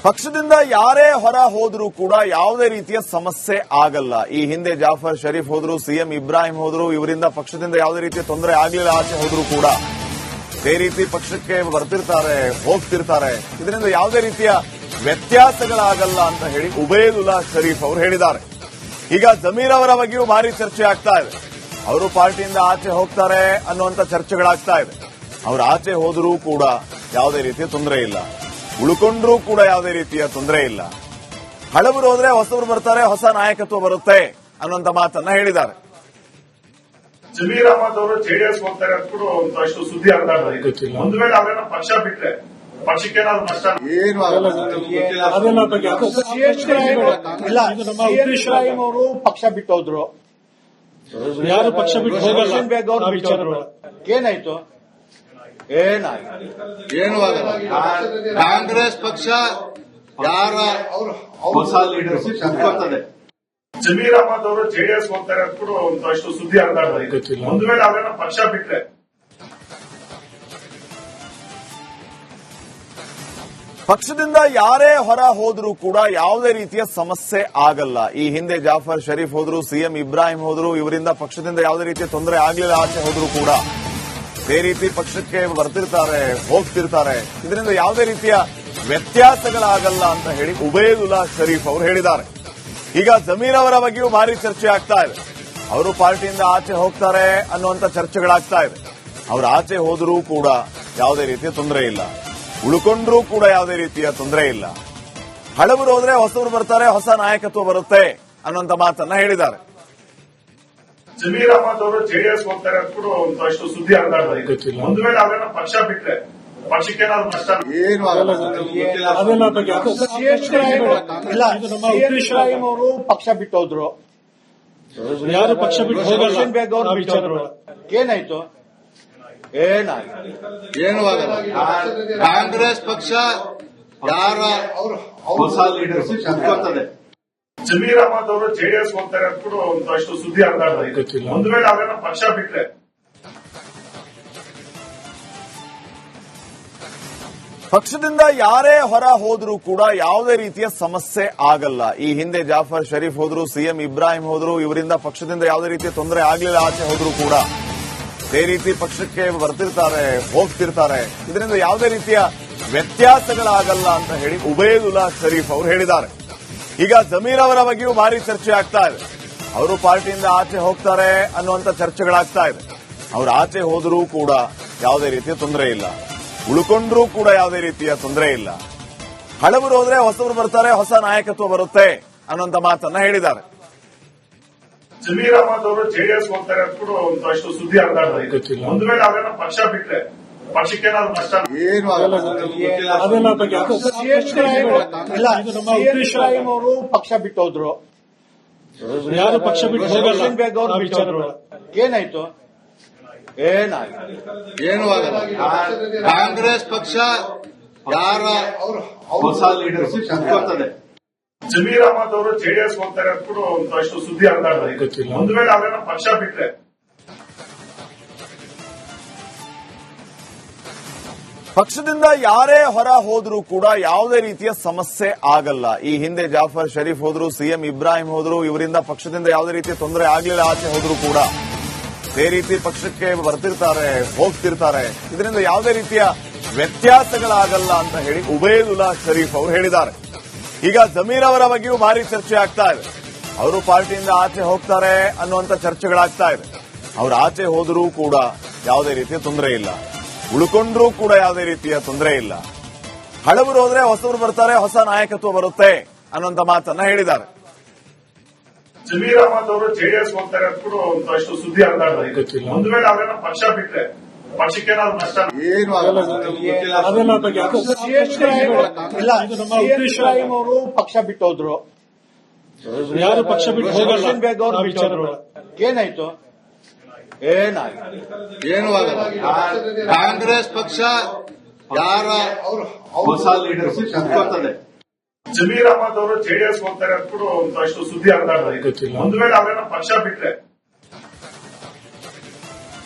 ಪಕ್ಷದಿಂದ ಯಾರೇ ಹೊರ ಹೋದ್ರೂ ಕೂಡ ಯಾವುದೇ ರೀತಿಯ ಸಮಸ್ಯೆ ಆಗಲ್ಲ. ಈ ಹಿಂದೆ ಜಾಫರ್ ಶರೀಫ್ ಹೋದ್ರು, ಸಿಎಂ ಇಬ್ರಾಹಿಂ ಹೋದ್ರು, ಇವರಿಂದ ಪಕ್ಷದಿಂದ ಯಾವುದೇ ರೀತಿಯ ತೊಂದರೆ ಆಗಲಿಲ್ಲ. ಆಚೆ ಹೋದ್ರು ಕೂಡ ಇದೇ ರೀತಿ ಪಕ್ಷಕ್ಕೆ ಬರ್ತಿರ್ತಾರೆ, ಹೋಗ್ತಿರ್ತಾರೆ. ಇದರಿಂದ ಯಾವುದೇ ರೀತಿಯ ವ್ಯತ್ಯಾಸಗಳಾಗಲ್ಲ ಅಂತ ಹೇಳಿ ಉಬೇದುಲ್ಲಾ ಶರೀಫ್ ಅವರು ಹೇಳಿದ್ದಾರೆ. ಈಗ ಜಮೀರ್ ಅವರ ಬಗ್ಗೆಯೂ ಭಾರಿ ಚರ್ಚೆ ಆಗ್ತಾ ಇದೆ. ಅವರು ಪಾರ್ಟಿಯಿಂದ ಆಚೆ ಹೋಗ್ತಾರೆ ಅನ್ನುವಂತ ಚರ್ಚೆಗಳಾಗ್ತಾ ಇದೆ. ಅವರು ಆಚೆ ಹೋದರೂ ಕೂಡ ಯಾವುದೇ ರೀತಿಯ ತೊಂದರೆ ಇಲ್ಲ, ಉಳ್ಕೊಂಡ್ರೂ ಕೂಡ ಯಾವುದೇ ರೀತಿಯ ತೊಂದರೆ ಇಲ್ಲ. ಹಳಬರು ಹೋದ್ರೆ ಹೊಸಬರು ಬರ್ತಾರೆ, ಹೊಸ ನಾಯಕತ್ವ ಬರುತ್ತೆ ಅನ್ನುವಂತ ಮಾತನ್ನ ಹೇಳಿದ್ದಾರೆ. ಜಮೀರ್ ಅಹಮದ್ ಅವರು ಜೆಡಿಎಸ್ ಹೋಗ್ತಾರೆ ಅಂತ ಕೂಡ ಒಂದಷ್ಟು ಸುದ್ದಿ ಆಗ್ತಾ ಇದೆ. ಒಂದು ವೇಳೆ ಅವರೇನೋ ಪಕ್ಷ ಬಿಟ್ರೆ ಪಕ್ಷಕ್ಕೆ ಏನಾದ್ರು ನಷ್ಟ ಏನು ಆಗಲ್ಲ. ಇಬ್ರಾಹಿಂ ಅವರು ಪಕ್ಷ ಬಿಟ್ಟು ಹೋದ್ರು, ಯಾರು ಪಕ್ಷ ಬಿಟ್ಟು ಹೋಗಲ್ಲ. ಬೇಗ ಅವ್ರು ಬಿಟ್ಟು ಹೋದ್ರು. ಏನಾಯ್ತು? ಏನು ಆಗಲ್ಲ. ಕಾಂಗ್ರೆಸ್ ಪಕ್ಷ ಯಾರ ಹೊಸ ಲೀಡರ್ಶಿಪ್ ಕೊಡ್ತದೆ. ಜಮೀರ್ ಅಹಮದ್ ಅವರು ಜೆಡಿಎಸ್ ಹೋಗ್ತಾರೆ ಅಂತ ಕೂಡ ಒಂದಷ್ಟು ಸುದ್ದಿ ಆಗ್ತಾ ಇದೆ. ಒಂದು ವೇಳೆ ಅವರೇನೋ ಪಕ್ಷ ಬಿಟ್ರೆ ಪಕ್ಷದಿಂದ ಯಾರೇ ಹೊರ ಹೋದ್ರೂ ಕೂಡ ಯಾವುದೇ ರೀತಿಯ ಸಮಸ್ಯೆ ಆಗಲ್ಲ. ಈ ಹಿಂದೆ ಜಾಫರ್ ಶರೀಫ್ ಹೋದ್ರು, ಸಿಎಂ ಇಬ್ರಾಹಿಂ ಹೋದ್ರು, ಇವರಿಂದ ಪಕ್ಷದಿಂದ ಯಾವುದೇ ರೀತಿಯ ತೊಂದರೆ ಆಗಲಿಲ್ಲ. ಆಚೆ ಹೋದ್ರು ಕೂಡ ಇದೇ ರೀತಿ ಪಕ್ಷಕ್ಕೆ ಬರ್ತಿರ್ತಾರೆ, ಹೋಗ್ತಿರ್ತಾರೆ. ಇದರಿಂದ ಯಾವುದೇ ರೀತಿಯ ವ್ಯತ್ಯಾಸಗಳಾಗಲ್ಲ ಅಂತ ಹೇಳಿ ಉಬೇದುಲ್ಲಾ ಶರೀಫ್ ಅವರು ಹೇಳಿದ್ದಾರೆ. ಈಗ ಜಮೀರ್ ಅವರ ಬಗ್ಗೆಯೂ ಭಾರಿ ಚರ್ಚೆ ಆಗ್ತಾ ಇದೆ. ಅವರು ಪಾರ್ಟಿಯಿಂದ ಆಚೆ ಹೋಗ್ತಾರೆ ಅನ್ನುವಂತ ಚರ್ಚೆಗಳಾಗ್ತಾ ಇದೆ. ಅವರು ಆಚೆ ಹೋದರೂ ಕೂಡ ಯಾವುದೇ ರೀತಿಯ ತೊಂದರೆ ಇಲ್ಲ, ಉಳ್ಕೊಂಡ್ರೂ ಕೂಡ ಯಾವುದೇ ರೀತಿಯ ತೊಂದರೆ ಇಲ್ಲ. ಹಳಬರು ಹೋದ್ರೆ ಹೊಸಬರು ಬರ್ತಾರೆ, ಹೊಸ ನಾಯಕತ್ವ ಬರುತ್ತೆ ಅನ್ನುವಂತ ಮಾತನ್ನ ಹೇಳಿದ್ದಾರೆ. ಜಮೀರ್ ಅಹಮದ್ ಅವರು ಜೆಡಿಎಸ್ ಹೋಗ್ತಾರೆ ಅಂತ ಕೂಡ ಒಂದಷ್ಟು ಸುದ್ದಿ ಆಗ್ತಾ ಇದೆ. ಒಂದು ವೇಳೆ ಅವರೇನೋ ಪಕ್ಷ ಬಿಟ್ರೆ ಪಕ್ಷಕ್ಕೆ ಏನಾದ್ರು ನಷ್ಟ ಏನು ಆಗಲ್ಲ. ಇಬ್ರಾಹಿಂ ಅವರು ಪಕ್ಷ ಬಿಟ್ಟು ಹೋದ್ರು, ಯಾರು ಪಕ್ಷ ಬಿಟ್ಟು ಹೋಗಲ್ಲ. ಬೇಗ ಅವ್ರು ಬಿಟ್ಟು ಹೋದ್ರು. ಏನಾಯ್ತು? ಏನು ಆಗಲ್ಲ. ಕಾಂಗ್ರೆಸ್ ಪಕ್ಷ ಯಾರ ಹೊಸ ಲೀಡರ್ಶಿಪ್ ಕೊಡ್ತದೆ. ಜಮೀರ್ ಅಹಮದ್ ಅವರು ಜೆಡಿಎಸ್ ಹೋಗ್ತಾರೆ ಅಂತ ಕೂಡ ಒಂದಷ್ಟು ಸುದ್ದಿ ಆಗ್ತಾ ಇದೆ. ಒಂದು ವೇಳೆ ಅವರೇನೋ ಪಕ್ಷ ಬಿಟ್ರೆ ಪಕ್ಷದಿಂದ ಯಾರೇ ಹೊರ ಹೋದ್ರೂ ಕೂಡ ಯಾವುದೇ ರೀತಿಯ ಸಮಸ್ಯೆ ಆಗಲ್ಲ. ಈ ಹಿಂದೆ ಜಾಫರ್ ಶರೀಫ್ ಹೋದ್ರು, ಸಿಎಂ ಇಬ್ರಾಹಿಂ ಹೋದ್ರು, ಇವರಿಂದ ಪಕ್ಷದಿಂದ ಯಾವುದೇ ರೀತಿಯ ತೊಂದರೆ ಆಗಲಿಲ್ಲ. ಆಚೆ ಹೋದ್ರು ಕೂಡ ಇದೇ ರೀತಿ ಪಕ್ಷಕ್ಕೆ ಬರ್ತಿರ್ತಾರೆ, ಹೋಗ್ತಿರ್ತಾರೆ. ಇದರಿಂದ ಯಾವುದೇ ರೀತಿಯ ವ್ಯತ್ಯಾಸಗಳಾಗಲ್ಲ ಅಂತ ಹೇಳಿ ಉಬೇದುಲ್ಲಾ ಶರೀಫ್ ಅವರು ಹೇಳಿದ್ದಾರೆ. ಈಗ ಜಮೀರ್ ಅವರ ಬಗ್ಗೆಯೂ ಭಾರಿ ಚರ್ಚೆ ಆಗ್ತಾ ಇದೆ. ಅವರು ಪಾರ್ಟಿಯಿಂದ ಆಚೆ ಹೋಗ್ತಾರೆ ಅನ್ನುವಂತ ಚರ್ಚೆಗಳಾಗ್ತಾ ಇದೆ. ಅವರು ಆಚೆ ಹೋದರೂ ಕೂಡ ಯಾವುದೇ ರೀತಿಯ ತೊಂದರೆ ಇಲ್ಲ, ಉಳ್ಕೊಂಡ್ರೂ ಕೂಡ ಯಾವುದೇ ರೀತಿಯ ತೊಂದರೆ ಇಲ್ಲ. ಹಳಬರು ಹೋದ್ರೆ ಹೊಸಬರು ಬರ್ತಾರೆ, ಹೊಸ ನಾಯಕತ್ವ ಬರುತ್ತೆ ಅನ್ನುವಂತ ಮಾತನ್ನ ಹೇಳಿದ್ದಾರೆ. ಜಮೀರ್ ಅಹಮದ್ ಅವರು ಜೆಡಿಎಸ್ ಹೋಗ್ತಾರೆ ಅಂತ ಕೂಡ ಒಂದಷ್ಟು ಸುದ್ದಿ ಆಗ್ತಾ ಇದೆ. ಒಂದು ವೇಳೆ ಅವರೇನೋ ಪಕ್ಷ ಬಿಟ್ರೆ ಪಕ್ಷಕ್ಕೆ ಏನಾದ್ರು ನಷ್ಟ ಏನು ಆಗಲ್ಲ. ಇಬ್ರಾಹಿಂ ಅವರು ಪಕ್ಷ ಬಿಟ್ಟು ಹೋದ್ರು, ಯಾರು ಪಕ್ಷ ಬಿಟ್ಟು ಹೋಗಲ್ಲ. ಬೇಗ ಅವ್ರು ಬಿಟ್ಟು ಹೋದ್ರು. ಏನಾಯ್ತು? ಏನು ಆಗಲ್ಲ. ಕಾಂಗ್ರೆಸ್ ಪಕ್ಷ ಯಾರ ಹೊಸ ಲೀಡರ್ಶಿಪ್ ಕೊಡ್ತದೆ. ಜಮೀರ್ ಅಹಮದ್ ಅವರು ಜೆಡಿಎಸ್ ಹೋಗ್ತಾರೆ ಅಂತ ಕೂಡ ಒಂದಷ್ಟು ಸುದ್ದಿ ಆಗ್ತಾ ಇದೆ. ಒಂದು ವೇಳೆ ಅವರೇನೋ ಪಕ್ಷ ಬಿಟ್ರೆ ಪಕ್ಷದಿಂದ ಯಾರೇ ಹೊರ ಹೋದ್ರೂ ಕೂಡ ಯಾವುದೇ ರೀತಿಯ ಸಮಸ್ಯೆ ಆಗಲ್ಲ. ಈ ಹಿಂದೆ ಜಾಫರ್ ಶರೀಫ್ ಹೋದ್ರು, ಸಿಎಂ ಇಬ್ರಾಹಿಂ ಹೋದ್ರು, ಇವರಿಂದ ಪಕ್ಷದಿಂದ ಯಾವುದೇ ರೀತಿಯ ತೊಂದರೆ ಆಗಲಿಲ್ಲ. ಆಚೆ ಹೋದ್ರು ಕೂಡ ಇದೇ ರೀತಿ ಪಕ್ಷಕ್ಕೆ ಬರ್ತಿರ್ತಾರೆ, ಹೋಗ್ತಿರ್ತಾರೆ. ಇದರಿಂದ ಯಾವುದೇ ರೀತಿಯ ವ್ಯತ್ಯಾಸಗಳಾಗಲ್ಲ ಅಂತ ಹೇಳಿ ಉಬೇದುಲ್ಲಾ ಶರೀಫ್ ಅವರು ಹೇಳಿದ್ದಾರೆ. ಈಗ ಜಮೀರ್ ಅವರ ಬಗ್ಗೆಯೂ ಭಾರಿ ಚರ್ಚೆ ಆಗ್ತಾ ಇದೆ. ಅವರು ಪಾರ್ಟಿಯಿಂದ ಆಚೆ ಹೋಗ್ತಾರೆ ಅನ್ನುವಂತ ಚರ್ಚೆಗಳಾಗ್ತಾ ಇದೆ. ಅವರು ಆಚೆ ಹೋದರೂ ಕೂಡ ಯಾವುದೇ ರೀತಿಯ ತೊಂದರೆ ಇಲ್ಲ, ಉಳ್ಕೊಂಡ್ರೂ ಕೂಡ ಯಾವುದೇ ರೀತಿಯ ತೊಂದರೆ ಇಲ್ಲ. ಹಳಬರು ಹೋದ್ರೆ ಹೊಸಬರು ಬರ್ತಾರೆ, ಹೊಸ ನಾಯಕತ್ವ ಬರುತ್ತೆ ಅನ್ನುವಂತ ಮಾತನ್ನ ಹೇಳಿದ್ದಾರೆ. ಜಮೀರ್ ಅಹಮದ್ ಅವರು ಜೆಡಿಎಸ್ ಹೋಗ್ತಾರೆ ಅಂತ ಕೂಡ ಒಂದಷ್ಟು ಸುದ್ದಿ ಆಗ್ತಾ ಇದೆ. ಒಂದು ವೇಳೆ ಅವರೇನೋ ಪಕ್ಷ ಬಿಟ್ರೆ ಪಕ್ಷಕ್ಕೆ ಏನಾದ್ರು ನಷ್ಟ ಏನು ಆಗಲ್ಲ. ಇಬ್ರಾಹಿಂ ಅವರು ಪಕ್ಷ ಬಿಟ್ಟು ಹೋದ್ರು, ಯಾರು ಪಕ್ಷ ಬಿಟ್ಟು ಹೋಗಲ್ಲ. ಬೇಗ ಅವ್ರು ಬಿಟ್ಟು ಹೋದ್ರು. ಏನಾಯ್ತು? ಏನು ಆಗಲ್ಲ. ಕಾಂಗ್ರೆಸ್ ಪಕ್ಷ ಯಾರ ಹೊಸ ಲೀಡರ್ಶಿಪ್ ಕೊಡ್ತದೆ. ಜಮೀರ್ ಅಹಮದ್ ಅವರು ಜೆಡಿಎಸ್ ಹೋಗ್ತಾರೆ ಅಂತ ಕೂಡ ಒಂದಷ್ಟು ಸುದ್ದಿ ಆಗ್ತಾ ಇದೆ. ಒಂದು ವೇಳೆ ಅವರೇನೋ ಪಕ್ಷ ಬಿಟ್ರೆ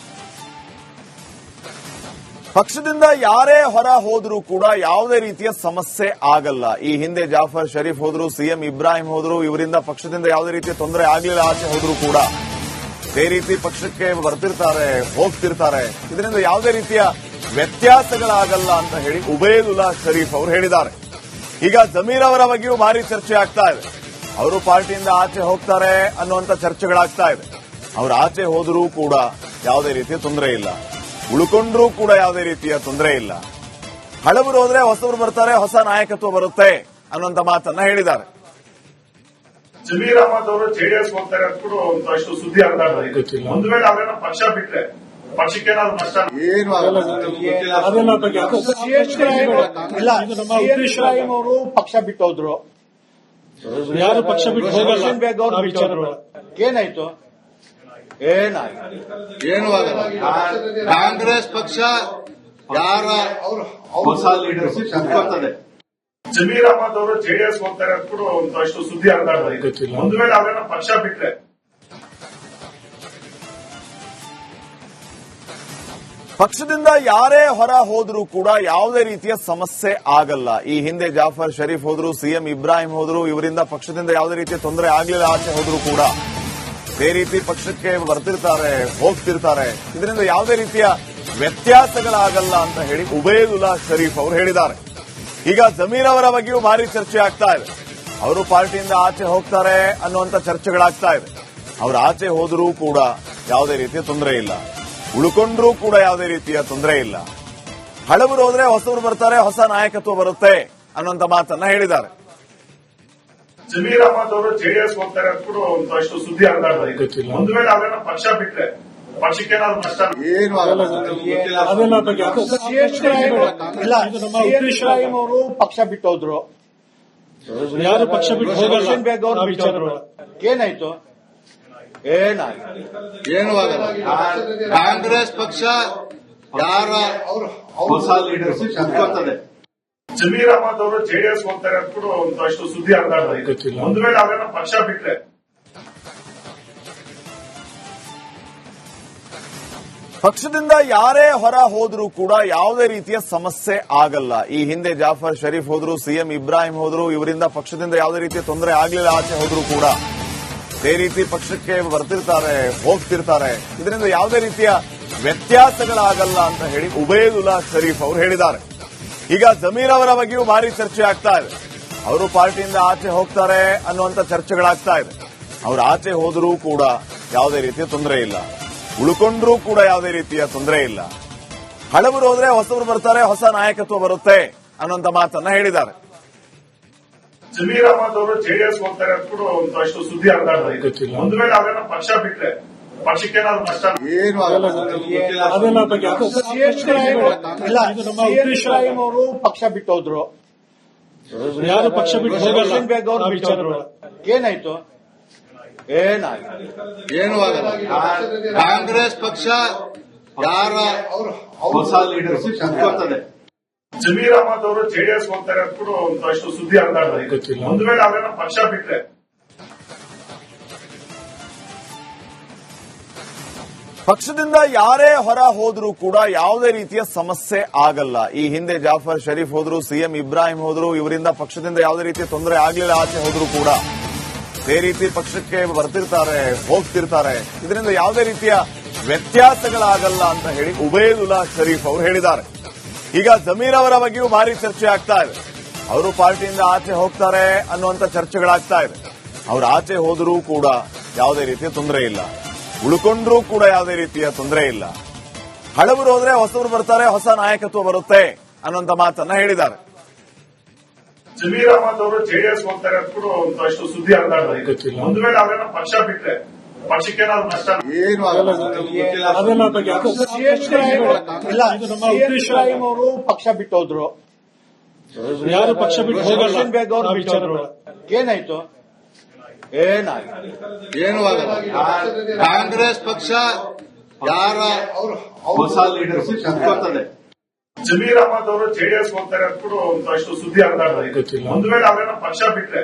ಪಕ್ಷದಿಂದ ಯಾರೇ ಹೊರ ಹೋದ್ರೂ ಕೂಡ ಯಾವುದೇ ರೀತಿಯ ಸಮಸ್ಯೆ ಆಗಲ್ಲ. ಈ ಹಿಂದೆ ಜಾಫರ್ ಶರೀಫ್ ಹೋದ್ರು, ಸಿಎಂ ಇಬ್ರಾಹಿಂ ಹೋದ್ರು, ಇವರಿಂದ ಪಕ್ಷದಿಂದ ಯಾವುದೇ ರೀತಿಯ ತೊಂದರೆ ಆಗಲಿಲ್ಲ. ಆಚೆ ಹೋದ್ರು ಕೂಡ ಇದೇ ರೀತಿ ಪಕ್ಷಕ್ಕೆ ಬರ್ತಿರ್ತಾರೆ, ಹೋಗ್ತಿರ್ತಾರೆ. ಇದರಿಂದ ಯಾವುದೇ ರೀತಿಯ ವ್ಯತ್ಯಾಸಗಳಾಗಲ್ಲ ಅಂತ ಹೇಳಿ ಉಬೇದುಲ್ಲಾ ಶರೀಫ್ ಅವರು ಹೇಳಿದ್ದಾರೆ. ಈಗ ಜಮೀರ್ ಅವರ ಬಗ್ಗೆಯೂ ಭಾರಿ ಚರ್ಚೆ ಆಗ್ತಾ ಇದೆ. ಅವರು ಪಾರ್ಟಿಯಿಂದ ಆಚೆ ಹೋಗ್ತಾರೆ ಅನ್ನುವಂತ ಚರ್ಚೆಗಳಾಗ್ತಾ ಇದೆ. ಅವರು ಆಚೆ ಹೋದರೂ ಕೂಡ ಯಾವುದೇ ರೀತಿಯ ತೊಂದರೆ ಇಲ್ಲ, ಉಳ್ಕೊಂಡ್ರೂ ಕೂಡ ಯಾವುದೇ ರೀತಿಯ ತೊಂದರೆ ಇಲ್ಲ. ಹಳಬರು ಹೋದ್ರೆ ಹೊಸಬರು ಬರ್ತಾರೆ, ಹೊಸ ನಾಯಕತ್ವ ಬರುತ್ತೆ ಅನ್ನುವಂತ ಮಾತನ್ನ ಹೇಳಿದ್ದಾರೆ. ಜಮೀರ್ ಅಹಮದ್ ಅವರು ಜೆಡಿಎಸ್ ಹೋಗ್ತಾರೆ ಅಂತ ಕೂಡ ಒಂದಷ್ಟು ಸುದ್ದಿ ಆಗ್ತಾ ಇದೆ. ಒಂದು ವೇಳೆ ಅವರೇನೋ ಪಕ್ಷ ಬಿಟ್ರೆ ಪಕ್ಷಕ್ಕೇನಾದ್ರು ನಷ್ಟ ಏನು ಆಗಲ್ಲ. ಅದೆಲ್ಲ ಬಗ್ಗೆ ಇಲ್ಲ, ಇಬ್ರಾಹಿಂ ಅವರು ಪಕ್ಷ ಬಿಟ್ಟೋದ್ರು, ಯಾರು ಪಕ್ಷ ಬಿಟ್ಟು ಹೋಗಲ್ಲ. ರೋಷನ್ ಬೇಗ್ ಅವರು ಆ ಬಿಟ್ಟೋದ್ರು. ವಿಚಾರ ಏನಾಯ್ತು? ಏನು ಆಗಲ್ಲ. ಕಾಂಗ್ರೆಸ್ ಪಕ್ಷ ಯಾರ ಹೊಸ ಲೀಡರ್ಶಿಪ್ ಕುತ್ಕೊಳ್ತದೆ. ಜಮೀರ್ ಅಹಮದ್ ಅವರು ಜೆಡಿಎಸ್ ಹೋಗ್ತಾರೆ ಅಂತ ಕೂಡ ಒಂದಷ್ಟು ಸುದ್ದಿ ಆಗ್ತಾ ಇದೆ. ಒಂದು ವೇಳೆ ಅವರೇನೋ ಪಕ್ಷ ಬಿಟ್ರೆ ಪಕ್ಷದಿಂದ ಯಾರೇ ಹೊರ ಹೋದ್ರೂ ಕೂಡ ಯಾವುದೇ ರೀತಿಯ ಸಮಸ್ಯೆ ಆಗಲ್ಲ. ಈ ಹಿಂದೆ ಜಾಫರ್ ಶರೀಫ್ ಹೋದ್ರು, ಸಿಎಂ ಇಬ್ರಾಹಿಂ ಹೋದ್ರು, ಇವರಿಂದ ಪಕ್ಷದಿಂದ ಯಾವುದೇ ರೀತಿಯ ತೊಂದರೆ ಆಗಲಿಲ್ಲ. ಆಚೆ ಹೋದ್ರು ಕೂಡ ಇದೇ ರೀತಿ ಪಕ್ಷಕ್ಕೆ ಬರ್ತಿರ್ತಾರೆ, ಹೋಗ್ತಿರ್ತಾರೆ. ಇದರಿಂದ ಯಾವುದೇ ರೀತಿಯ ವ್ಯತ್ಯಾಸಗಳಾಗಲ್ಲ ಅಂತ ಹೇಳಿ ಉಬೇದುಲ್ಲಾ ಶರೀಫ್ ಅವರು ಹೇಳಿದ್ದಾರೆ. ಈಗ ಜಮೀರ್ ಅವರ ಬಗ್ಗೆಯೂ ಭಾರಿ ಚರ್ಚೆ ಆಗ್ತಾ ಇದೆ. ಅವರು ಪಾರ್ಟಿಯಿಂದ ಆಚೆ ಹೋಗ್ತಾರೆ ಅನ್ನುವಂತ ಚರ್ಚೆಗಳಾಗ್ತಾ ಇದೆ. ಅವರು ಆಚೆ ಹೋದರೂ ಕೂಡ ಯಾವುದೇ ರೀತಿಯ ತೊಂದರೆ ಇಲ್ಲ, ಉಳ್ಕೊಂಡ್ರೂ ಕೂಡ ಯಾವುದೇ ರೀತಿಯ ತೊಂದರೆ ಇಲ್ಲ. ಹಳಬರು ಹೋದ್ರೆ ಹೊಸಬರು ಬರ್ತಾರೆ, ಹೊಸ ನಾಯಕತ್ವ ಬರುತ್ತೆ ಅನ್ನುವಂತ ಮಾತನ್ನ ಹೇಳಿದ್ದಾರೆ. ಜಮೀರ್ ಅಹಮದ್ ಅವರು ಜೆಡಿಎಸ್ ಹೋಗ್ತಾರೆ ಅಂತ ಕೂಡ ಒಂದಷ್ಟು ಸುದ್ದಿ ಆಗ್ತಾ ಇದೆ. ಒಂದು ವೇಳೆ ಅವರೇನೋ ಪಕ್ಷ ಬಿಟ್ರೆ ಪಕ್ಷಕ್ಕೇನಾದ್ರು ನಷ್ಟ ಏನು ಆಗಲ್ಲ. ಅದೆಲ್ಲ ಬಗ್ಗೆ ಇಲ್ಲ, ಇಬ್ರಾಹಿಂ ಅವರು ಪಕ್ಷ ಬಿಟ್ಟೋದ್ರು, ಯಾರು ಪಕ್ಷ ಬಿಟ್ಟು ಹೋಗಲ್ಲ. ರೋಷನ್ ಬೇಗ್ ಅವರು ಆ ವಿಚಾರ ಬಿಟ್ಟೋದ್ರು. ಏನಾಯ್ತು? ಏನು ಆಗಲ್ಲ. ಕಾಂಗ್ರೆಸ್ ಪಕ್ಷ ಯಾರ ಹೊಸ ಲೀಡರ್ಶಿಪ್ ಕುತ್ಕೊಳ್ತದೆ. ಜಮೀರ್ ಅಹಮದ್ ಅವರು ಜೆಡಿಎಸ್ ಹೋಗ್ತಾರೆ ಅಂತ ಕೂಡ ಒಂದಷ್ಟು ಸುದ್ದಿ ಆಗ್ತಾ ಇದೆ. ಒಂದು ವೇಳೆ ಅವರೇನೋ ಪಕ್ಷ ಬಿಟ್ರೆ ಪಕ್ಷದಿಂದ ಯಾರೇ ಹೊರ ಹೋದ್ರೂ ಕೂಡ ಯಾವುದೇ ರೀತಿಯ ಸಮಸ್ಯೆ ಆಗಲ್ಲ. ಈ ಹಿಂದೆ ಜಾಫರ್ ಶರೀಫ್ ಹೋದ್ರು, ಸಿಎಂ ಇಬ್ರಾಹಿಂ ಹೋದ್ರು, ಇವರಿಂದ ಪಕ್ಷದಿಂದ ಯಾವುದೇ ರೀತಿಯ ತೊಂದರೆ ಆಗಲಿಲ್ಲ. ಆಚೆ ಹೋದ್ರು ಕೂಡ ಇದೇ ರೀತಿ ಪಕ್ಷಕ್ಕೆ ಬರ್ತಿರ್ತಾರೆ, ಹೋಗ್ತಿರ್ತಾರೆ. ಇದರಿಂದ ಯಾವುದೇ ರೀತಿಯ ವ್ಯತ್ಯಾಸಗಳಾಗಲ್ಲ ಅಂತ ಹೇಳಿ ಉಬೇದುಲ್ಲಾ ಶರೀಫ್ ಅವರು ಹೇಳಿದ್ದಾರೆ. ಈಗ ಜಮೀರ್ ಅವರ ಬಗ್ಗೆಯೂ ಭಾರಿ ಚರ್ಚೆ ಆಗ್ತಾ ಇದೆ. ಅವರು ಪಾರ್ಟಿಯಿಂದ ಆಚೆ ಹೋಗ್ತಾರೆ ಅನ್ನುವಂತ ಚರ್ಚೆಗಳಾಗ್ತಾ ಇದೆ. ಅವರು ಆಚೆ ಹೋದರೂ ಕೂಡ ಯಾವುದೇ ರೀತಿಯ ತೊಂದರೆ ಇಲ್ಲ, ಉಳ್ಕೊಂಡ್ರೂ ಕೂಡ ಯಾವುದೇ ರೀತಿಯ ತೊಂದರೆ ಇಲ್ಲ. ಹಳಬರು ಹೋದ್ರೆ ಹೊಸಬರು ಬರ್ತಾರೆ, ಹೊಸ ನಾಯಕತ್ವ ಬರುತ್ತೆ ಅನ್ನುವಂತ ಮಾತನ್ನ ಹೇಳಿದ್ದಾರೆ. ಜಮೀರ್ ಅಹಮದ್ ಅವರು ಜೆಡಿಎಸ್ ಹೋಗ್ತಾರೆ ಅಂತ ಕೂಡ ಒಂದಷ್ಟು ಸುದ್ದಿ ಆಗ್ತಾ ಇದೆ. ಒಂದು ವೇಳೆ ಅವರೇನೋ ಪಕ್ಷ ಬಿಟ್ರೆ ಪಕ್ಷಕ್ಕೇನಾದ್ರು ನಷ್ಟ ಏನು ಆಗಲ್ಲ. ಅದೆಲ್ಲ ಬಗ್ಗೆ ಇಲ್ಲ, ಇಬ್ರಾಹಿಂ ಅವರು ಪಕ್ಷ ಬಿಟ್ಟೋದ್ರು, ಯಾರು ಪಕ್ಷ ಬಿಟ್ಟು ಹೋಗಲ್ಲ. ರೋಷನ್ ಬೇಗ್ ಅವರು ಆ ವಿಚಾರ ಬಿಟ್ಟೋದ್ರು. ಏನಾಯ್ತು? ಏನು ಆಗಲ್ಲ. ಕಾಂಗ್ರೆಸ್ ಪಕ್ಷ ಯಾರ ಹೊಸ ಲೀಡರ್ಶಿಪ್ ಕುತ್ಕೊಳ್ತದೆ. ಜಮೀರ್ ಅಹಮದ್ ಅವರು ಜೆಡಿಎಸ್ ಹೋಗ್ತಾರೆ ಅಂತ ಕೂಡ ಒಂದಷ್ಟು ಸುದ್ದಿ ಆಗ್ತಾ ಇದೆ. ಒಂದು ವೇಳೆ ಅವರೇನೋ ಪಕ್ಷ ಬಿಟ್ರೆ ಪಕ್ಷದಿಂದ ಯಾರೇ ಹೊರ ಹೋದ್ರೂ ಕೂಡ ಯಾವುದೇ ರೀತಿಯ ಸಮಸ್ಯೆ ಆಗಲ್ಲ. ಈ ಹಿಂದೆ ಜಾಫರ್ ಶರೀಫ್ ಹೋದ್ರು, ಸಿಎಂ ಇಬ್ರಾಹಿಂ ಹೋದ್ರು, ಇವರಿಂದ ಪಕ್ಷದಿಂದ ಯಾವುದೇ ರೀತಿಯ ತೊಂದರೆ ಆಗಲಿಲ್ಲ. ಆಚೆ ಹೋದ್ರು ಕೂಡ ಇದೇ ರೀತಿ ಪಕ್ಷಕ್ಕೆ ಬರ್ತಿರ್ತಾರೆ, ಹೋಗ್ತಿರ್ತಾರೆ. ಇದರಿಂದ ಯಾವುದೇ ರೀತಿಯ ವ್ಯತ್ಯಾಸಗಳಾಗಲ್ಲ ಅಂತ ಹೇಳಿ ಉಬೇದುಲ್ಲಾ ಶರೀಫ್ ಅವರು ಹೇಳಿದ್ದಾರೆ. ಈಗ ಜಮೀರ್ ಅವರ ಬಗ್ಗೆಯೂ ಭಾರಿ ಚರ್ಚೆ ಆಗ್ತಾ ಇದೆ. ಅವರು ಪಾರ್ಟಿಯಿಂದ ಆಚೆ ಹೋಗ್ತಾರೆ ಅನ್ನುವಂತ ಚರ್ಚೆಗಳಾಗ್ತಾ ಇದೆ. ಅವರು ಆಚೆ ಹೋದರೂ ಕೂಡ ಯಾವುದೇ ರೀತಿಯ ತೊಂದರೆ ಇಲ್ಲ, ಉಳ್ಕೊಂಡ್ರೂ ಕೂಡ ಯಾವುದೇ ರೀತಿಯ ತೊಂದರೆ ಇಲ್ಲ. ಹಳಬರು ಹೋದ್ರೆ ಹೊಸಬರು ಬರ್ತಾರೆ, ಹೊಸ ನಾಯಕತ್ವ ಬರುತ್ತೆ ಅನ್ನುವಂತ ಮಾತನ್ನ ಹೇಳಿದ್ದಾರೆ. ಜಮೀರ್ ಅಹಮದ್ ಅವರು ಜೆಡಿಎಸ್ ಹೋಗ್ತಾರೆ ಅಂತ ಕೂಡ ಒಂದಷ್ಟು ಸುದ್ದಿ ಆಗ್ತಾ ಇದೆ. ಒಂದು ವೇಳೆ ಅವರೇನೋ ಪಕ್ಷ ಬಿಟ್ರೆ ಪಕ್ಷಕ್ಕೇನಾದ್ರು ನಷ್ಟ ಏನು ಆಗಲ್ಲ. ಅದೆಲ್ಲ ಬಗ್ಗೆ ಇಲ್ಲ, ಇಬ್ರಾಹಿಂ ಅವರು ಪಕ್ಷ ಬಿಟ್ಟೋದ್ರು, ಯಾರು ಪಕ್ಷ ಬಿಟ್ಟು ಹೋಗಲ್ಲ. ರೋಷನ್ ಬೇಗ್ ಅವರು ಆ ವಿಚಾರ ಬಿಟ್ಟೋದ್ರು. ಏನಾಯ್ತು? ಏನು ಆಗಲ್ಲ. ಕಾಂಗ್ರೆಸ್ ಪಕ್ಷ ಯಾರ ಹೊಸ ಲೀಡರ್ಶಿಪ್ ಕುತ್ಕೊಳ್ತದೆ. ಜಮೀರ್ ಅಹಮದ್ ಅವರು ಜೆಡಿಎಸ್ ಹೋಗ್ತಾರೆ ಅಂತ ಕೂಡ ಒಂದಷ್ಟು ಸುದ್ದಿ ಆಗ್ತಾ ಇದೆ. ಒಂದು ವೇಳೆ ಅವರೇನೋ ಪಕ್ಷ ಬಿಟ್ರೆ